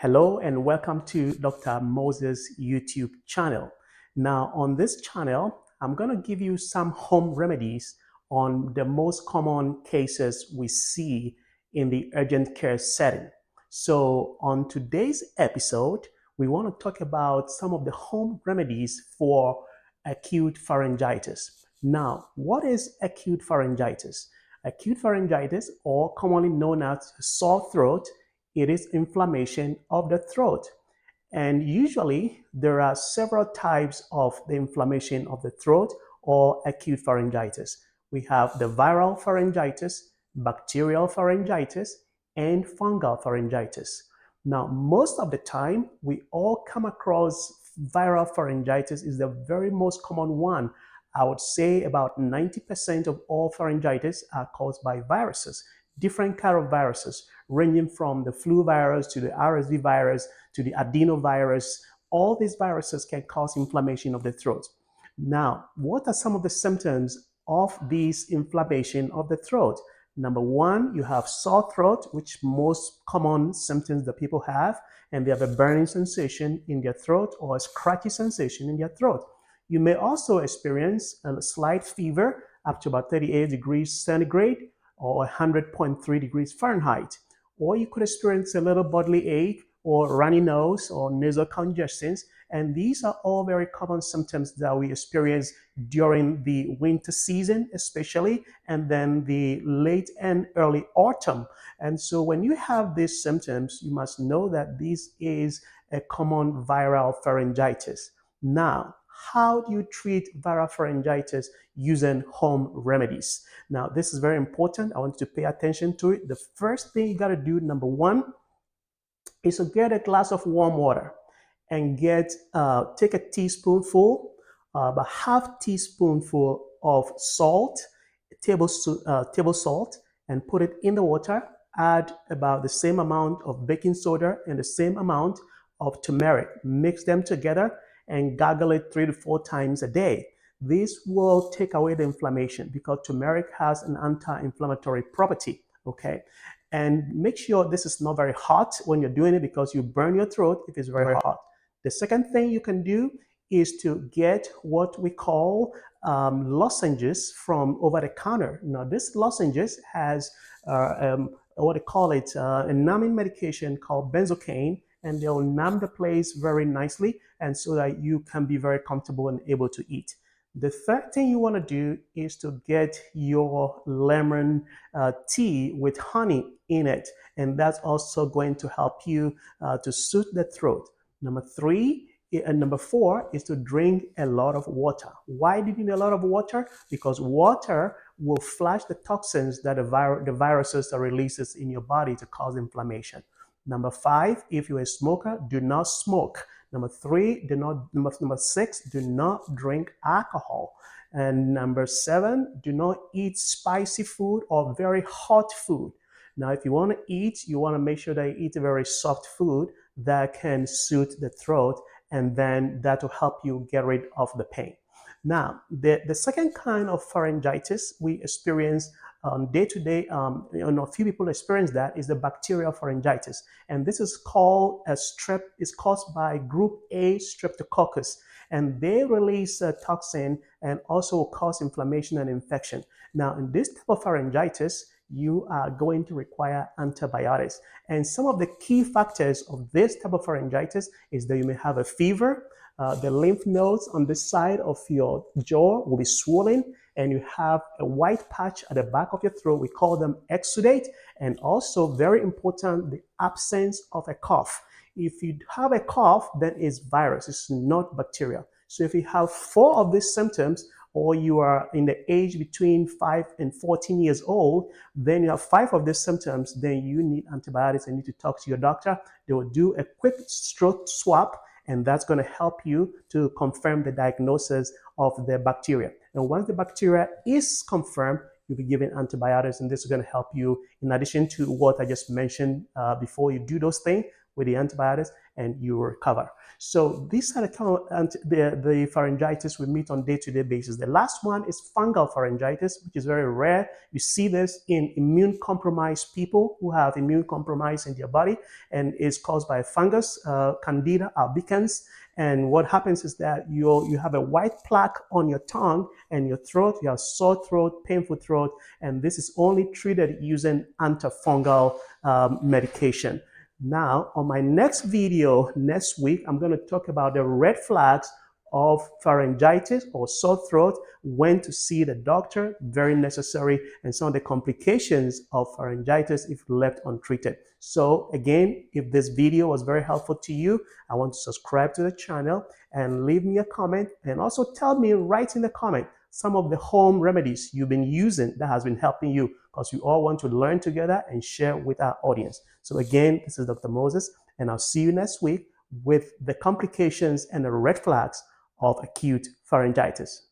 Hello and welcome to Dr. Moses YouTube channel. Now on this channel, I'm going to give you some home remedies on the most common cases we see in the urgent care setting. So on today's episode, we want to talk about some of the home remedies for acute pharyngitis. Now, what is acute pharyngitis? Acute pharyngitis, or commonly known as sore throat, it is inflammation of the throat. And usually there are several types of the inflammation of the throat or acute pharyngitis. We have the viral pharyngitis, bacterial pharyngitis, and fungal pharyngitis. Now, most of the time, we all come across viral pharyngitis is the very most common one. I would say about 90% of all pharyngitis are caused by viruses, different kind of viruses, ranging from the flu virus to the RSV virus to the adenovirus. All these viruses can cause inflammation of the throat. Now, what are some of the symptoms of this inflammation of the throat? Number one, you have sore throat, which most common symptoms that people have, and they have a burning sensation in their throat or a scratchy sensation in their throat. You may also experience a slight fever up to about 38 degrees centigrade or 100.3 degrees Fahrenheit. Or you could experience a little bodily ache or runny nose or nasal congestions. And these are all very common symptoms that we experience during the winter season, especially, and then the late and early autumn. And so when you have these symptoms, you must know that this is a common viral pharyngitis. Now, how do you treat viral pharyngitis using home remedies? Now, this is very important. I want you to pay attention to it. The first thing you got to do, number one, is to get a glass of warm water and take a teaspoonful, about half teaspoonful of salt, table salt, and put it in the water. Add about the same amount of baking soda and the same amount of turmeric. Mix them together and gargle it 3 to 4 times a day. This will take away the inflammation because turmeric has an anti-inflammatory property, okay? And make sure this is not very hot when you're doing it because you burn your throat if it's very hot. The second thing you can do is to get what we call lozenges from over the counter. Now, this lozenges has what they call it, a numbing medication called benzocaine, and they'll numb the place very nicely and so that you can be very comfortable and able to eat. The third thing you want to do is to get your lemon tea with honey in it, and that's also going to help you to soothe the throat. Number four is to drink a lot of water. Why do you need a lot of water? Because water will flush the toxins that the viruses are releases in your body to cause inflammation. Number five, if you're a smoker, do not smoke. Number six, do not drink alcohol. And number seven, do not eat spicy food or very hot food. Now, if you want to eat, you want to make sure that you eat a very soft food that can soothe the throat, and then that will help you get rid of the pain. Now, the second kind of pharyngitis we experience day to day, a few people experience that, is the bacterial pharyngitis. And this is called it's caused by group A streptococcus. And they release a toxin and also cause inflammation and infection. Now, in this type of pharyngitis, you are going to require antibiotics. And some of the key factors of this type of pharyngitis is that you may have a fever, the lymph nodes on the side of your jaw will be swollen, and you have a white patch at the back of your throat. We call them exudate. And also, very important, the absence of a cough. If you have a cough, then it's virus, it's not bacteria. So if you have 4 of these symptoms, or you are in the age between 5 and 14 years old, then you have 5 of these symptoms, then you need antibiotics and need to talk to your doctor. They will do a quick throat swab, and that's going to help you to confirm the diagnosis of the bacteria. And once the bacteria is confirmed, you'll be given antibiotics, and this is going to help you in addition to what I just mentioned before you do those things with the antibiotics. and you will recover. So these are the kind of the pharyngitis we meet on day-to-day basis. The last one is fungal pharyngitis, which is very rare. You see this in immune-compromised people who have immune compromise in their body, and is caused by a fungus, Candida albicans. And what happens is that you have a white plaque on your tongue and your throat. You have sore throat, painful throat, and this is only treated using antifungal medication. Now, on my next video next week, I'm going to talk about the red flags of pharyngitis or sore throat, when to see the doctor, very necessary, and some of the complications of pharyngitis if left untreated. So again, if this video was very helpful to you, I want to subscribe to the channel and leave me a comment, and also tell me right in the comment some of the home remedies you've been using that has been helping you, because we all want to learn together and share with our audience. So again, this is Dr. Moses, and I'll see you next week with the complications and the red flags of acute pharyngitis.